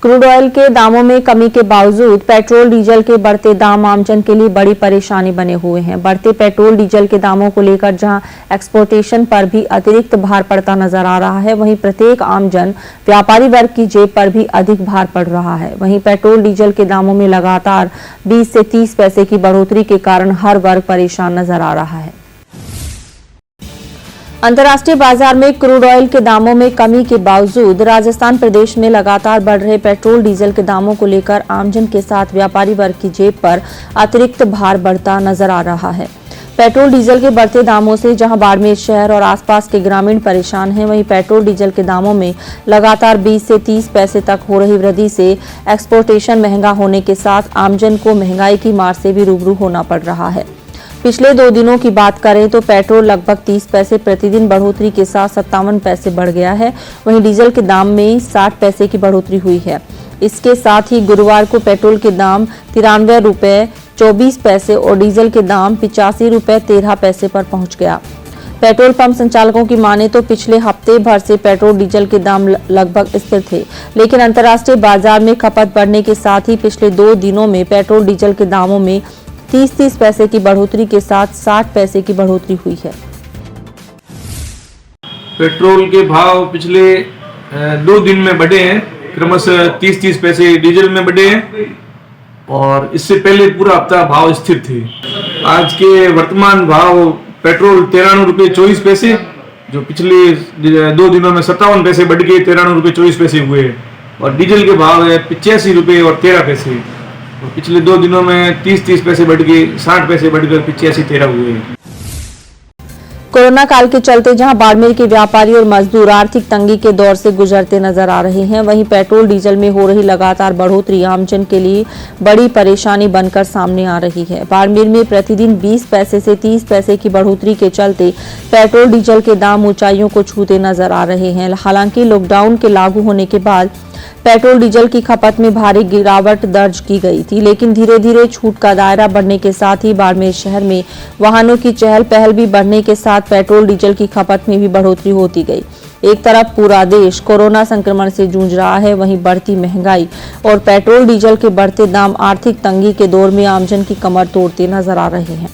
Crude oil के दामों में कमी के बावजूद पेट्रोल डीजल के बढ़ते दाम आमजन के लिए बड़ी परेशानी बने हुए हैं। बढ़ते पेट्रोल डीजल के दामों को लेकर जहां एक्सपोर्टेशन पर भी अतिरिक्त भार पड़ता नजर आ रहा है, वहीं प्रत्येक आमजन व्यापारी वर्ग की जेब पर भी अधिक भार पड़ रहा है। वहीं पेट्रोल डीजल के दामों में लगातार 20 से 30 पैसे की बढ़ोतरी के कारण हर वर्ग परेशान नजर आ रहा है। अंतर्राष्ट्रीय बाजार में क्रूड ऑयल के दामों में कमी के बावजूद राजस्थान प्रदेश में लगातार बढ़ रहे पेट्रोल डीजल के दामों को लेकर आमजन के साथ व्यापारी वर्ग की जेब पर अतिरिक्त भार बढ़ता नजर आ रहा है। पेट्रोल डीजल के बढ़ते दामों से जहां बाड़मेर शहर और आसपास के ग्रामीण परेशान हैं, वहीं पेट्रोल डीजल के दामों में लगातार 20 से 30 पैसे तक हो रही वृद्धि से एक्सपोर्टेशन महंगा होने के साथ आमजन को महंगाई की मार से भी रूबरू होना पड़ रहा है। पिछले 2 दिनों की बात करें तो पेट्रोल लगभग 30 पैसे प्रतिदिन बढ़ोतरी के साथ 57 पैसे बढ़ गया है। वहीं डीजल के दाम में 60 पैसे की बढ़ोतरी हुई है। इसके साथ ही गुरुवार को पेट्रोल के दाम 93 रुपये 24 पैसे और डीजल के दाम 85 रुपये 13 पैसे पर पहुंच गया। पेट्रोल पंप संचालकों की माने तो पिछले हफ्ते भर से पेट्रोल डीजल के दाम लगभग स्थिर थे, लेकिन अंतर्राष्ट्रीय बाजार में खपत बढ़ने के साथ ही पिछले 2 दिनों में पेट्रोल डीजल के दामों में 30 पैसे की बढ़ोतरी के साथ 60 पैसे की बढ़ोतरी हुई है। पेट्रोल के भाव पिछले 2 दिन में बढ़े हैं, क्रमशः 30 पैसे डीजल में बढ़े हैं और इससे पहले पूरा हफ्ता भाव स्थिर थे। आज के वर्तमान भाव पेट्रोल 93 रुपये 24 पैसे, जो पिछले 2 दिनों में 57 पैसे बढ़ के 93 रुपये 24 पैसे हुए, और डीजल के भाव है 85 रुपये और 13 पैसे। पिछले 2 दिनों में 30 पैसे बढ़ के 60 पैसे बढ़कर 85-13 हुए हैं। कोरोना काल के चलते जहां बाड़मेर के व्यापारी और मजदूर आर्थिक तंगी के दौर से गुजरते नजर आ रहे हैं, वहीं पेट्रोल डीजल में हो रही लगातार बढ़ोतरी आमजन के लिए बड़ी परेशानी बनकर सामने आ रही है। बाड़मेर में प्रतिदिन 20 पैसे से 30 पैसे की बढ़ोतरी के चलते पेट्रोल डीजल के दाम ऊंचाइयों को छूते नजर आ रहे हैं। हालांकि लॉकडाउन के लागू होने के बाद पेट्रोल डीजल की खपत में भारी गिरावट दर्ज की गई थी, लेकिन धीरे धीरे छूट का दायरा बढ़ने के साथ ही बाड़मेर शहर में वाहनों की चहल पहल भी बढ़ने के साथ पेट्रोल डीजल की खपत में भी बढ़ोतरी होती गई। एक तरफ पूरा देश कोरोना संक्रमण से जूझ रहा है, वहीं बढ़ती महंगाई और पेट्रोल डीजल के बढ़ते दाम आर्थिक तंगी के दौर में आमजन की कमर तोड़ते नजर आ रहे हैं।